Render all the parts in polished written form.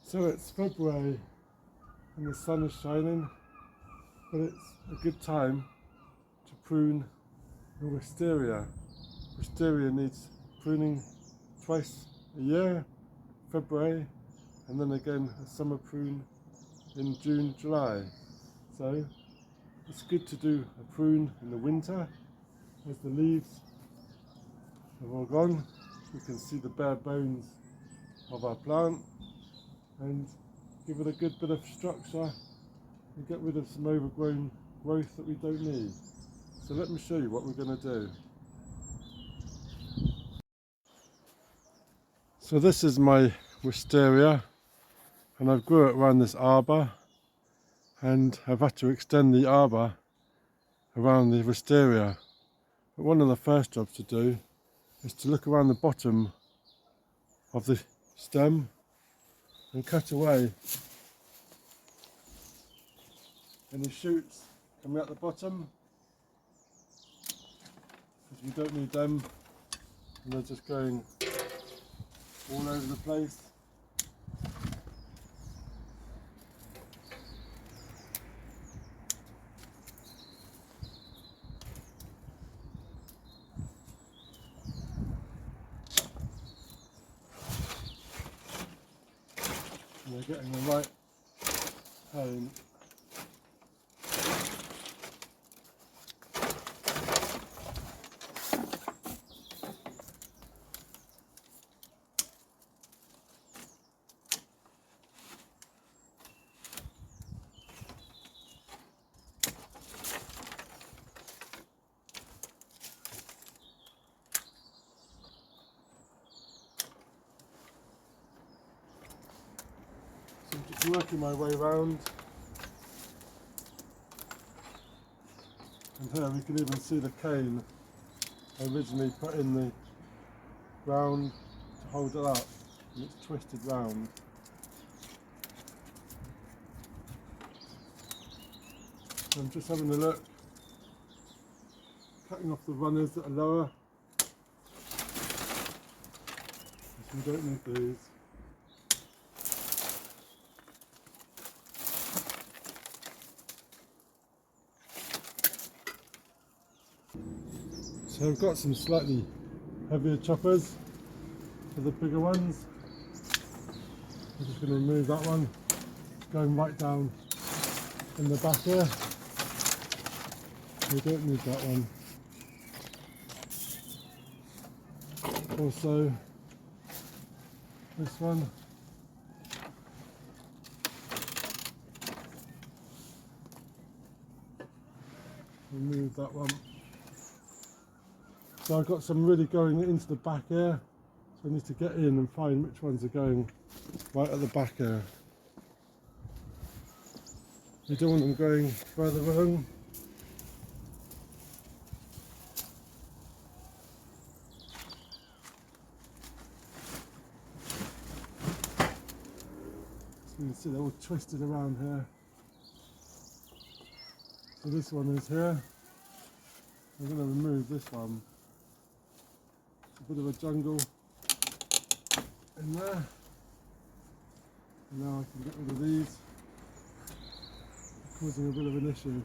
So it's February and the sun is shining, but it's a good time to prune the wisteria. Wisteria needs pruning twice a year, February, and then again a summer prune in June, July. So it's good to do a prune in the winter as the leaves have all gone. We can see the bare bones of our plant and give it a good bit of structure and get rid of some overgrown growth that we don't need. So let me show you what we're going to do. So this is my wisteria, and I've grew it around this arbor, and I've had to extend the arbor around the wisteria. But one of the first jobs to do is to look around the bottom of the stem and cut away any shoots coming out the bottom, because we don't need them and they're just going all over the place. And they're getting the right pain. So I'm just working my way around, and here we can even see the cane I originally put in the ground to hold it up, and it's twisted round. So I'm just having a look, cutting off the runners that are lower, because we don't need these. So I've got some slightly heavier choppers for the bigger ones. I'm just going to remove that one, going right down in the back here. We don't need that one. Also this one. Remove that one. So I've got some really going into the back here, so I need to get in and find which ones are going right at the back here. You don't want them going further along. So you can see they're all twisted around here. So this one is here. I'm going to remove this one. A bit of a jungle in there, and now I can get rid of these, causing a bit of an issue.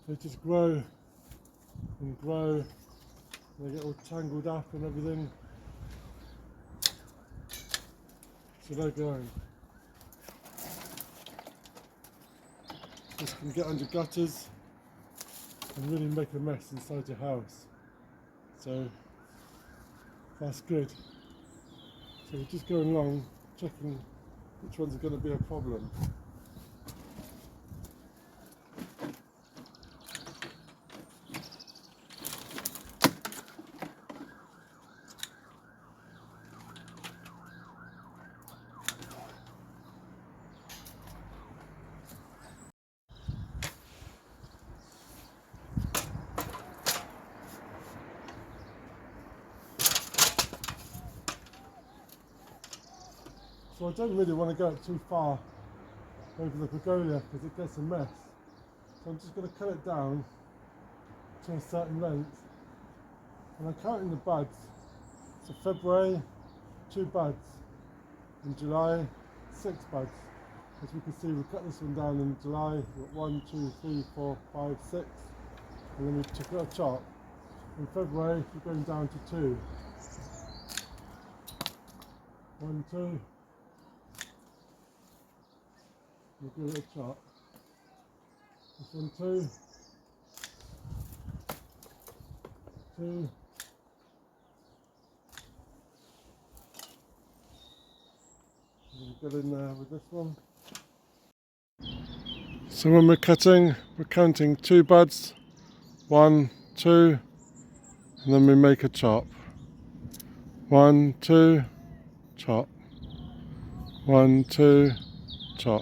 They just grow and grow, and they get all tangled up and everything. So they're going. This can get under gutters and really make a mess inside your house. So that's good. So we're just going along, checking which ones are going to be a problem. So I don't really want to go too far over the begonia because it gets a mess. So I'm just going to cut it down to a certain length. And I'm counting the buds. So February, 2 buds. In July, 6 buds. As we can see, we cut this one down in July. We've got 1, 2, 3, 4, 5, 6. And then we took a chop. In February, we're going down to 2. 1, 2. We'll give it a chop. This one 2. 2. We'll get in there with this one. So when we're cutting, we're counting 2 buds. 1, 2, and then we make a chop. 1, 2, chop. 1, 2, chop.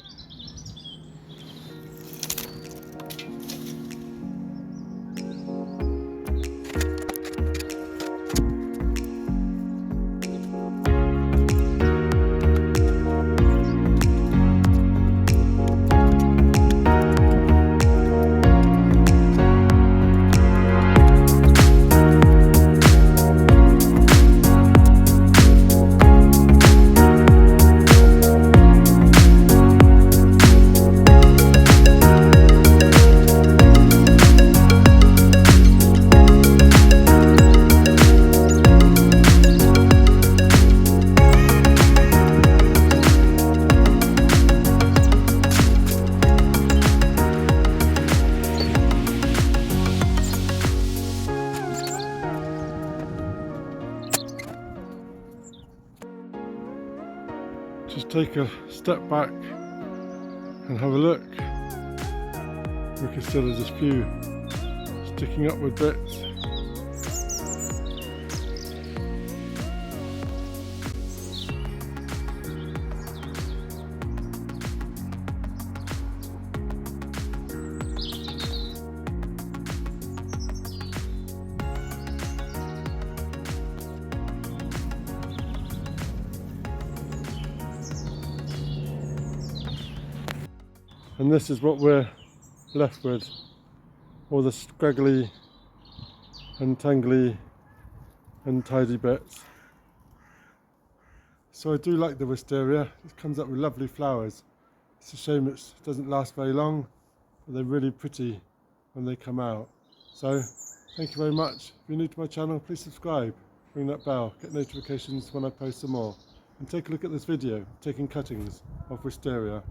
Just take a step back and have a look. We can see there's a few sticking up with bits. And this is what we're left with, all the scraggly and tangly and tidy bits. So I do like the wisteria. It comes up with lovely flowers. It's a shame it doesn't last very long, but they're really pretty when they come out. So thank you very much. If you're new to my channel, please subscribe, ring that bell, get notifications when I post some more. And take a look at this video, taking cuttings of wisteria.